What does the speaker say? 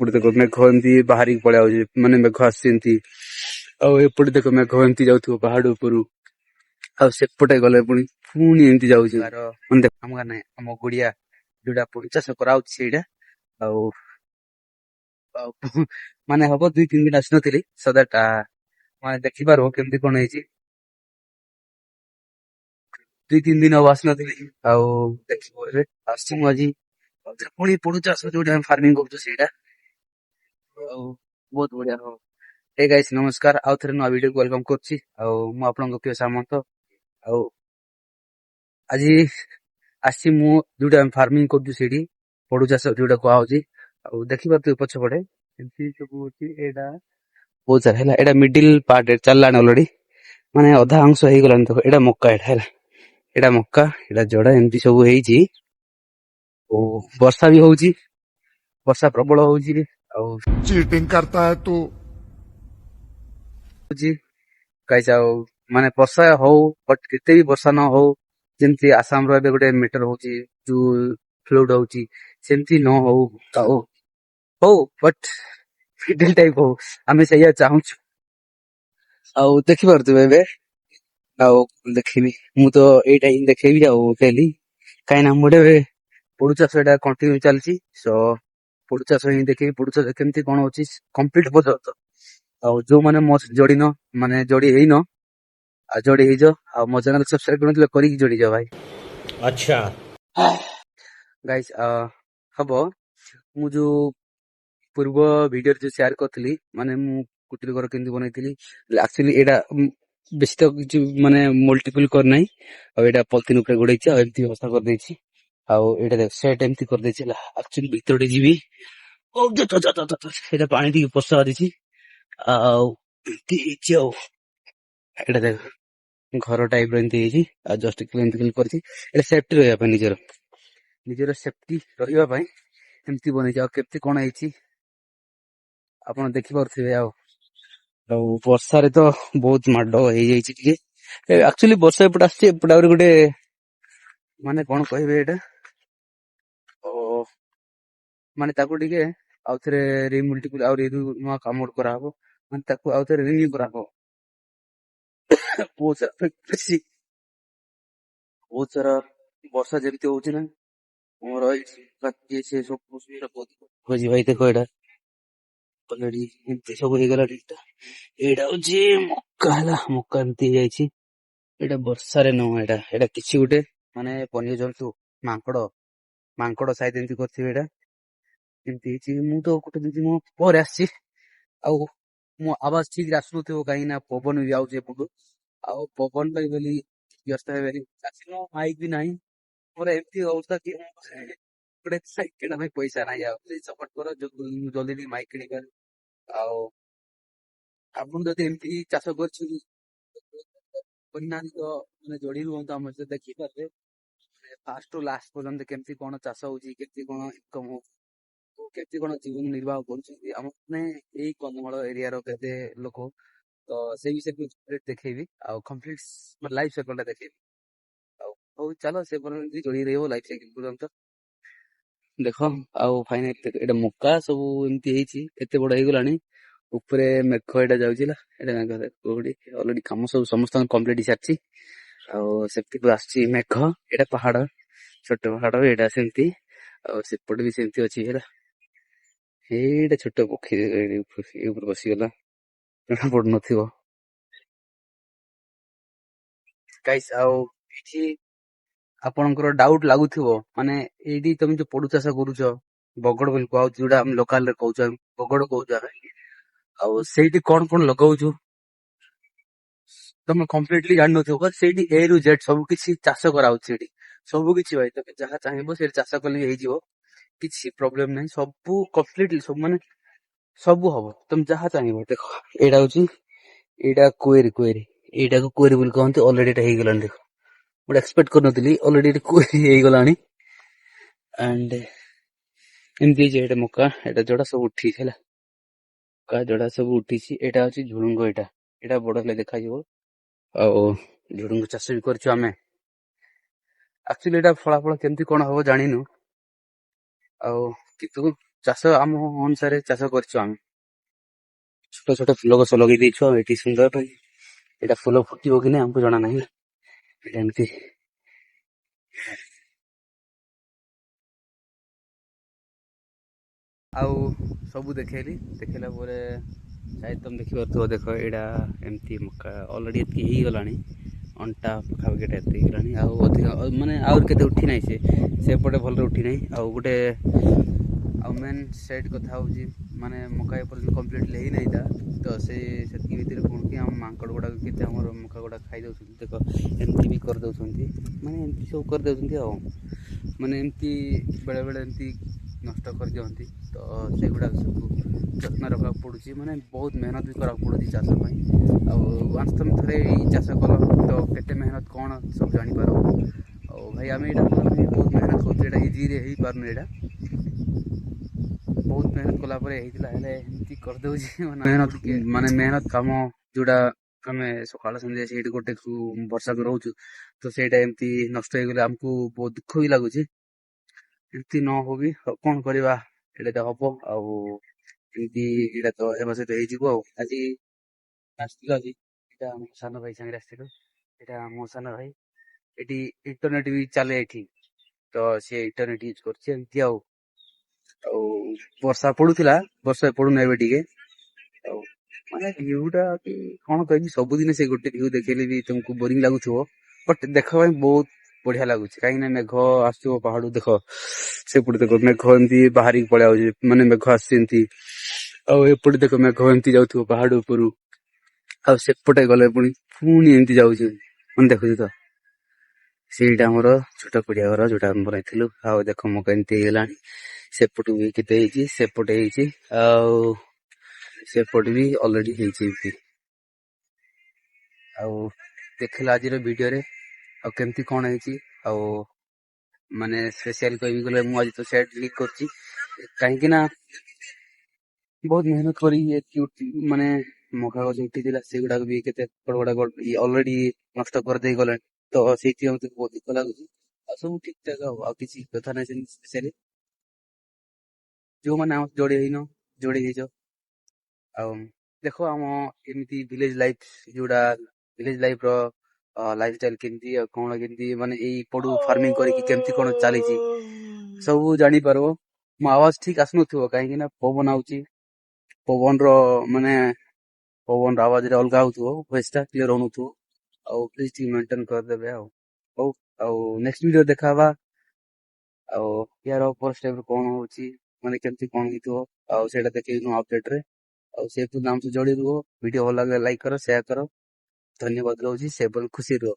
ସେପଟେ ଦେଖ ମେଘ ଏମିତି ବାହାରିକି ପଳେଇ ଆଉଛି, ମାନେ ମେଘ ଆସୁଛି ଏମିତି। ଆଉ ଏପଟେ ଦେଖ ମେଘ ଏମିତି ଯାଉଥିବ ପାହାଡ ଉପରୁ, ଆଉ ସେପଟେ ଗଲେ ପୁଣି ପୁଣି ଏମିତି ଯାଉଛି। ମାନେ ଦେଖ ଆମ ଗାଁ ନାହିଁ, ଆମ ଗୁଡିଆ ଯୋଉଟା ପୋଡୁ ଚାଷ କରାହଉଛି ସେଇଟା। ଆଉ ଆଉ ମାନେ ହବ 2-3 ଦିନ ଆସିନଥିଲି ସଦାଟା, ମାନେ ଦେଖିପାରୁ କେମିତି କଣ ହେଇଛି। 2-3 ଦିନ ହବ ଆସିନଥିଲି, ଆଉ ଦେଖିବ ଏବେ ଆସିଛି ମୁଁ ଆଜି। ଆଉଥରେ ପୁଣି ପୋଡୁ ଚାଷ ଯୋଉଟା ଆମେ ଫାର୍ମିଂ କରୁଛୁ ସେଇଟା। ଆଉ ବହୁତ ବଢିଆ ହବ। ହେ ଗାଇସ୍ ନମସ୍କାର, ଆଉ ଥରେ ନୂଆ ଭିଡିଓକୁ ୱେଲକମ କରୁଛି। ଆଉ ମୁଁ ଆପଣଙ୍କ ପ୍ରିୟ ସାମନ୍ତ। ଆଉ ଆଜି ଆସିଛି ମୁଁ ଯୋଉଟା ଆମେ ଫାର୍ମିଂ କରୁଛୁ ସେଇଠି, ପୋଡୁ ଚାଷ ଯୋଉଟା କୁହାହଉଛି। ଆଉ ଦେଖିପାରୁଥିବେ ପଛପଟେ ଏମିତି ସବୁ ଅଛି। ଏଇଟା ବହୁତ ସାରା ହେଲା, ଏଇଟା ମିଡିଲ ପାର୍ଟ ଚାଲିଲାଣି ଅଲରେଡି, ମାନେ ଅଧା ଅଂଶ ହେଇଗଲାଣି। ତ ଏଇଟା ମକା, ଏଇଟା ହେଲା, ଏଇଟା ମକା, ଏଇଟା ଜଡା, ଏମିତି ସବୁ ହେଇଛି। ଓ ବର୍ଷା ବି ହଉଛି, ବର୍ଷା ପ୍ରବଳ ହଉଛି। ଆଉ चीटिंग करता है तू। ହଉଛି ଗାଇସ୍, ଆଉ ମାନେ ବର୍ଷା ହଉ, ବଟ୍ କେତେ ବି ବର୍ଷା ନ ହଉ, ଯେମିତି ଆସାମର ଏବେ ଗୋଟେ ମେଟର ହଉଛି, ଯୋଉ ଫ୍ଲୁଡ ହଉଛି, ସେମିତି ନ ହଉ। ଆଉ ହଉ ବଟ୍ ମିଡିଲ ଟାଇପ ହଉ, ଆମେ ସେଇଆ ଚାହୁଁଛୁ। ଆଉ ଦେଖିପାରୁଥିବେ ଏବେ, ଆଉ ଦେଖିବି ମୁଁ ତ ଏଇଟା ହିଁ ଦେଖେଇବି ଆଉ ଡେଲି, କାହିଁକିନା ମୁଁ ଗୋଟେ ପୋଡୁ ଚାଷ ଏଇଟା କଣ୍ଟିନ୍ୟୁ ଚାଲିଛି। ସୋ ପୋଡୁ ଚାଷ ହିଁ ଦେଖେଇବି, ପୋଡୁ ଚାଷ କେମିତି କଣ ହଉଛି କମ୍ପ୍ଲିଟ ପର୍ଯ୍ୟନ୍ତ। ଆଉ ଯୋଉମାନେ ମୋ ଯୋଡିନ, ମାନେ ଯୋଡି ହେଇନ, ଆଉ ଯୋଡି ହେଇଯାଅ। ଆଉ ମୋ ଚ୍ୟାନେଲ ସବସ୍କ୍ରାଇବ କରିନଥିଲେ କରିକି ଯୋଡିଯାଅ ଭାଇ। अच्छा ଗାଇସ୍ ହବ, ମୁଁ ଯୋଉ ପୂର୍ବ ଭିଡିଓରେ ଯୋଉ ସେୟାର କରିଥିଲି, ମାନେ ମୁଁ କୁଟିର ଘର କେମିତି ବନେଇଥିଲି, ଆକ୍ଚୁଆଲି ଏଇଟା ବେଶୀ ତ କିଛି ମାନେ ମଲ୍ଟିପୁଲ କରିନାହିଁ। ଆଉ ଏଇଟା ପଲିଥିନ ଉପରେ ଗୋଡେଇଛି, ଆଉ ଏମିତି ବ୍ୟବସ୍ଥା କରିଦେଇଛି। ଆଉ ଏଇଟା ଦେଖ ସେଟ ଏମିତି କରିଦେଇଛି ହେଲା। ଆକ୍ଚୁଆଲି ଭିତରଟେ ଯିବି, ସେଇଟା ପାଣି ଟିକେ ପଶା ଦେଇଛି। ଆଉ ଏମିତି ହେଇଛି। ଆଉ ଏଇଟା ଦେଖ ଘର ଟାଇପ ର ଏମିତି ହେଇଛି, ଆଉ ଜଷ୍ଟ ଏମିତି କରିଛି। ଏଇଟା ସେଫ୍ଟି ରହିବା ପାଇଁ, ନିଜର ସେଫ୍ଟି ରହିବା ପାଇଁ ଏମିତି ବନେଇଛି। ଆଉ କେମିତି କଣ ହେଇଛି ଆପଣ ଦେଖିପାରୁଥିବେ। ଆଉ ବର୍ଷାରେ ତ ବହୁତ ମାଡ ହେଇଯାଇଛି ଟିକେ। ଆକ୍ଚୁଆଲି ବର୍ଷା ଏପଟେ ଆସିଛି, ଏପଟେ ଆହୁରି ଗୋଟେ, ମାନେ କଣ କହିବେ ଏଇଟା, ଓ ମାନେ ତାକୁ ଟିକେ ଆଉଥରେ ରିମଲ୍ଟିପୁଲ ଆହୁରି ନୂଆ କାମ କରାହବ, ମାନେ ତାକୁ ଆଉଥରେ ରିନ୍ୟୁ କରାହବ। ବହୁତ ସାରା ବହୁତ ସାରା ବର୍ଷା ଯେମିତି ହଉଛି ନା, ମୋର ସେ ସବୁ ଭୋଜି ଭାଇ ଦେଖ, ଏଇଟା ଅଲରେଡି ଏମିତି ସବୁ ହେଇଗଲାଣି। ଏଇଟା ହଉଛି ମକା ହେଲା, ମକା ଏମିତି ହେଇଯାଇଛି। ଏଇଟା ବର୍ଷାରେ ନୁହଁ, ଏଇଟା ଏଇଟା କିଛି ଗୋଟେ ମାନେ ବନ୍ୟ ଜନ୍ତୁ, ମାଙ୍କଡ ମାଙ୍କଡ ସାଇଜ ଏମିତି କରିଥିବେ। ଏଇଟା ଏମିତି ହେଇଛି। ମୁଁ ତ ଗୋଟେ 2 ଦିନ ପରେ ଆସିଛି, ଆଉ ମୋ ଆବାଜ ଠିକରେ ଆସୁନଥିବ, କାହିଁକି ନା ପବନ ବି ଆଉଛି ଏପଟୁ। ଆଉ ପବନ ପାଇଁ ବୋଲି ବ୍ୟସ୍ତ ହେବେନି, ମାଇକ ବି ନାହିଁ। ମୋର ଏମିତି ଅବସ୍ଥା କି ଗୋଟେ ମାଇକ କିଣା ପାଇଁ ପଇସା ନାହିଁ। ଆଉ ପ୍ଲିଜ ସପୋର୍ଟ କର, ଜଲ୍ଦି ଟିକେ ମାଇକ କିଣିବା। ଆଉ ଆପଣ ଯଦି ଏମିତି ଚାଷ କରୁଛନ୍ତି, କରିନାହାନ୍ତି ତ ମାନେ ଯୋଡି ରୁହନ୍ତୁ ଆମ ସହିତ, ଦେଖିପାରିବେ ଫାଷ୍ଟ ରୁ ଲାଷ୍ଟ ପର୍ଯ୍ୟନ୍ତ କେମିତି କଣ ଚାଷ ହଉଛି, କେମିତି କଣ ଇନକମ ହଉଛି, କେମିତି କଣ ଜୀବନ ନିର୍ବାହ କରୁଛନ୍ତି ଆମ ମାନେ ଏଇ କନ୍ଧମାଳ ଏରିଆର କେତେ ଲୋକ। ତ ସେଇ ବିଷୟରେ ଦେଖେଇବି, ଆଉ କମ୍ପ୍ଲିଟ ଲାଇଫ ସାଇକେଲ ଟା ଦେଖେଇବି। ଆଉ ହଉ ଚାଲ ସେ ପର୍ଯ୍ୟନ୍ତ ଯୋଡି ରହିବ ଲାଇଫ ସାଇକେଲ ପର୍ଯ୍ୟନ୍ତ ଦେଖ। ଆଉ ଫାଇନାଲ ଏଇଟା ମକା ସବୁ ଏମିତି ହେଇଛି, ଏତେ ବଡ ହେଇଗଲାଣି। ଉପରେ ମେଘ ଏଇଟା ଯାଉଛି ହେଲା, ଏଇଟା ମେଘ ଅଲରେଡି କାମ ସବୁ ସମସ୍ତଙ୍କ କମ୍ପ୍ଲିଟ ହେଇସାରିଛି। ଆଉ ସେମିତି ଆସିଛି ମେଘ, ଏଇଟା ପାହାଡ, ଛୋଟ ପାହାଡ ଏଇଟା ସେମିତି। ଆଉ ସେପଟେ ବି ସେମିତି ଅଛି ହେଲା। ଏଇଟା ଛୋଟ ପକ୍ଷୀ ଉପରେ ବସିଗଲା, ଜଣା ପଡୁନଥିବ ଗାଇସ୍। ଆଉ ଏଇଠି ଆପଣଙ୍କର ଡାଉଟ ଲାଗୁଥିବ, ମାନେ ଏଇଠି ତମେ ଯୋଉ ପୋଡୁ ଚାଷ କରୁଛ, ବଗଡ ବୋଲି କୁହାଉଛି, ଯୋଉଟା ଆମେ ଲୋକାଲରେ କହୁଛୁ, ବଗଡ କହୁଛୁ ଆମେ। ଆଉ ସେଇଠି କଣ କଣ ଲଗାଉଛୁ ତମେ କମ୍ପ୍ଲିଟଲି ଜାଣିନଥିବ। ସେଇଠି A ରୁ Z ସବୁ କିଛି ଚାଷ କରାହଉଛି ସେଇଠି, ସବୁ କିଛି ଭାଇ। ତମେ ଯାହା ଚାହିଁବ ସେଇଠି ଚାଷ କଲେ ହେଇଯିବ, କିଛି ପ୍ରୋବ୍ଲେମ ନାହିଁ। ସବୁ କମ୍ପ୍ଲିଟଲି ସବୁ, ମାନେ ସବୁ ହବ ତମେ ଯାହା ଚାହିଁବ। ଦେଖ ଏଇଟା ହଉଛି, ଏଇଟା କୋଏରି, ଏଇଟାକୁ କୋଏରି ବୋଲି କହନ୍ତି। ଅଲରେଡି ଏଇଟା ହେଇଗଲାଣି, ଦେଖ ଗୋଟେ ଏକ୍ସପେକ୍ଟ କରିନଥିଲି, ଅଲରେଡି ଏଇଟା କୋଏରି ହେଇଗଲାଣି। ଆଣ୍ଡ ଏମିତି ହେଇଛି। ଏଇଟା ମକା, ଏଇଟା ଯୋଉଟା ସବୁ ଉଠିଛି ହେଲା, ମକା ଯୋଉଟା ସବୁ ଉଠିଛି। ଏଇଟା ହଉଛି ଝୁଡୁଙ୍ଗ, ଏଇଟା ଏଇଟା ବଡ ହେଲେ ଦେଖାଯିବ। ଆଉ ଝୁଡୁଙ୍ଗ ଚାଷ ବି କରିଛୁ ଆମେ। ଆକ୍ଚୁଆଲି ଏଇଟା ଫଳାଫଳ କେମିତି କଣ ହବ ଜାଣିନୁ, ଆଉ କିନ୍ତୁ ଚାଷ ଆମ ଅନୁସାରେ ଚାଷ କରିଛୁ ଆମେ। ଛୋଟ ଛୋଟ ଫୁଲ ଗଛ ଲଗେଇ ଦେଇଛୁ ଆଉ ଏଠି ସୁନ୍ଦର ପାଇଁ। ଏଇଟା ଫୁଲ ଫୁଟିବ କି ନାହିଁ ଆମକୁ ଜଣା ନାହିଁ। ଏଇଟା ଏମିତି ଆଉ ସବୁ ଦେଖେଇଲି। ଦେଖେଇଲା ପରେ ତମେ ଦେଖିପାରୁଥିବ, ଦେଖ ଏଇଟା ଏମିତି ମକା ଅଲରେଡ଼ି ଏତିକି ହେଇଗଲାଣି। ଅଣ୍ଟା ପାଖାପାଖି ଏଇଟା ଏତିକି ହେଇଗଲାଣି। ଆଉ ଅଧିକ ମାନେ ଆହୁରି କେତେ ଉଠି ନାହିଁ, ସେପଟେ ଭଲରେ ଉଠି ନାହିଁ। ଆଉ ଗୋଟେ ଆଉ ମେନ୍ ସାଇଡ୍ କଥା ହେଉଛି ମାନେ ମକା ଏପର୍ଯ୍ୟନ୍ତ କମ୍ପ୍ଲିଟଲି ହେଇନାହିଁ ତ ସେତିକି ଭିତରେ କ'ଣ କି ଆମ ମାଙ୍କଡ଼ ଗୁଡ଼ାକ କେତେ ଆମର ମକା ଗୁଡ଼ାକ ଖାଇଦେଉଛନ୍ତି। ଦେଖ ଏମିତି ବି କରିଦେଉଛନ୍ତି, ମାନେ ଏମିତି ସବୁ କରିଦେଉଛନ୍ତି ଆଉ ମାନେ ଏମିତି ବେଳେବେଳେ ଏମିତି ନଷ୍ଟ କରିଦିଅନ୍ତି। ତ ସେଗୁଡ଼ାକ ସବୁ ଯତ୍ନ ରଖିବାକୁ ପଡ଼ୁଛି, ମାନେ ବହୁତ ମେହନତ ବି କରିବାକୁ ପଡ଼ୁଛି ଚାଷ ପାଇଁ। ଆଉ ୱାନ୍ସ ତମେ ଥରେ ଏଇ ଚାଷ କଲ ତ କେତେ ମେହନତ କ'ଣ ସବୁ ଜାଣିପାର। ଆଉ ଭାଇ ଆମେ ବହୁତ ମେହନତ କରୁଛୁ, ଏଇଟା ଇଜିରେ ହେଇପାରୁନି। ଏଇଟା ବହୁତ ମେହନତ କଲା ପରେ ହେଇଥିଲା, ହେଲେ ଏମିତି କରିଦେଉଛି ମାନେ ମେହନତ କାମ ଯୋଉଟା ଆମେ ସକାଳ ସନ୍ଧ୍ୟା ସେଇଠି ଗୋଟେ ବର୍ଷାକୁ ରହୁଛୁ, ତ ସେଇଟା ଏମିତି ନଷ୍ଟ ହେଇଗଲେ ଆମକୁ ବହୁତ ଦୁଃଖ ବି ଲାଗୁଛି। ଏମିତି ନ ହଉ ବି ଆଉ କ'ଣ କରିବା, ଏଇଟା ତ ହବ। ଆଉ ଏମିତି ଏଇଟା ତ ହେବା ସହିତ ହେଇଯିବ। ଆଉ ଆଜି ଆସିଥିଲୁ, ଆଜି ଏଇଟା ଆମ ସାନ ଭାଇ ସାଙ୍ଗରେ ଆସିଥିଲୁ। ଏଇଟା ମୋ ସାନ ଭାଇ, ଏଠି ଇଣ୍ଟରନେଟ୍ ବି ଚାଲେ ଏଠି, ତ ସିଏ ଇଣ୍ଟରନେଟ୍ ୟୁଜ୍ କରୁଛି ଏମିତି ଆଉ। ଆଉ ବର୍ଷା ପଡୁଥିଲା, ବର୍ଷା ପଡୁନି ଏବେ ଟିକେ। ଆଉ ମାନେ ଭିଉଟା କ'ଣ କହିବି, ସବୁଦିନ ସେ ଗୋଟେ ଭିଉ ଦେଖେଇଲେ ବି ତମକୁ ବୋରିଂ ଲାଗୁଥିବ, ବଟ୍ ଦେଖିବା ପାଇଁ ବହୁତ ବଢିଆ ଲାଗୁଛି। କାହିଁକି ନା ମେଘ ଆସୁଥିବ ପାହାଡୁ, ଦେଖ ସେପଟେ ଦେଖ ମେଘ ଏମିତି ବାହାରିକି ପଳେଇ ଆଉଛି, ମାନେ ମେଘ ଆସୁଛି ଏମିତି। ଆଉ ଏପଟେ ଦେଖ ମେଘ ଏମିତି ଯାଉଥିବ ପାହାଡ ଉପରୁ, ଆଉ ସେପଟେ ଗଲେ ପୁଣି ପୁଣି ଏମିତି ଯାଉଛି, ମାନେ ଦେଖୁଛୁ ତ। ସେଇଟା ଆମର ଛୋଟ କୁଡ଼ିଆ ଘର ଯୋଉଟା ଆମେ ବନେଇଥିଲୁ। ଆଉ ଦେଖ ମକା ଏମିତି ହେଇଗଲାଣି, ସେପଟୁ ବି କେତେ ହେଇଛି, ସେପଟେ ହେଇଛି, ଆଉ ସେପଟେ ବି ଅଲରେଡି ହେଇଛି ଏମିତି। ଆଉ ଦେଖିଲା ଆଜିର ଭିଡିଓରେ ଆଉ କେମିତି କ'ଣ ହେଇଛି। ଆଉ ମାନେ ସ୍ପେଶିଆଲ କହିବି ଗଲେ, ମୁଁ ଆଜି ତ ସେଟ୍ କ୍ଲିକ୍ କରୁଛି କାହିଁକି ନା ବହୁତ ମେହନତ କରି ମାନେ ମକା ଗଛ ଉଠିଥିଲା, ସେଗୁଡାକ ବି କେତେ ବଡ ବଡ ଅଲରେଡି ନଷ୍ଟ କରିଦେଇ ଗଲେଣି। ତ ସେଇଠି ମତେ ବହୁତ ଦୁଃଖ ଲାଗୁଛି। ଆଉ ସବୁ ଠିକ ଠାକ, ଆଉ କିଛି କଥା ନାହିଁ ସେମିତି ସ୍ପେଶିଆଲି। ଯୋଉମାନେ ଆମ ଯୋଡି ହେଇଛ, ଆଉ ଦେଖ ଆମ ଏମିତି ଭିଲେଜ ଲାଇଫ, ଯୋଉଟା ଭିଲେଜ ଲାଇଫ ର ଲାଇଫ ଷ୍ଟାଇଲ କେମିତି, ଆଉ କ'ଣ କେମିତି, ମାନେ ଏଇ ପଡୁ ଫାର୍ମିଂ କରିକି କେମିତି କ'ଣ ଚାଲିଛି ସବୁ ଜାଣିପାରିବ। ମୋ ଆୱାଜ ଠିକ ଆସୁନଥିବ କାହିଁକି ନା ପବନ ଆଉଛି, ପବନର ମାନେ ପବନର ଆୱାଜରେ ଅଲଗା ହଉଥିବ, ଭଏସ ଟା କ୍ଲିୟର ହଉନଥିବ। ଆଉ ପ୍ଲିଜ ଟିକେ ମେଣ୍ଟେନ କରିଦେବେ। ଆଉ ହଉ, ଆଉ ନେକ୍ସଟ ଭିଡିଓ ଦେଖାହବା। ଆଉ ୟାର ଅପର ଷ୍ଟେପ କ'ଣ ହଉଛି, ମାନେ କେମିତି କ'ଣ ହେଇଥିବ, ଆଉ ସେଇଟା ଦେଖେଇବି ମୁଁ ଅପଡେଟ ରେ। ଆଉ ସେ ନାମ ସେ ଯୋଡି ରୁହ। ଭିଡିଓ ଭଲ ଲାଗିଲେ ଲାଇକ୍ କର, ସେୟାର କର। ଧନ୍ୟବାଦ ରହୁଛି, ସେ ଖୁସି ରୁହ।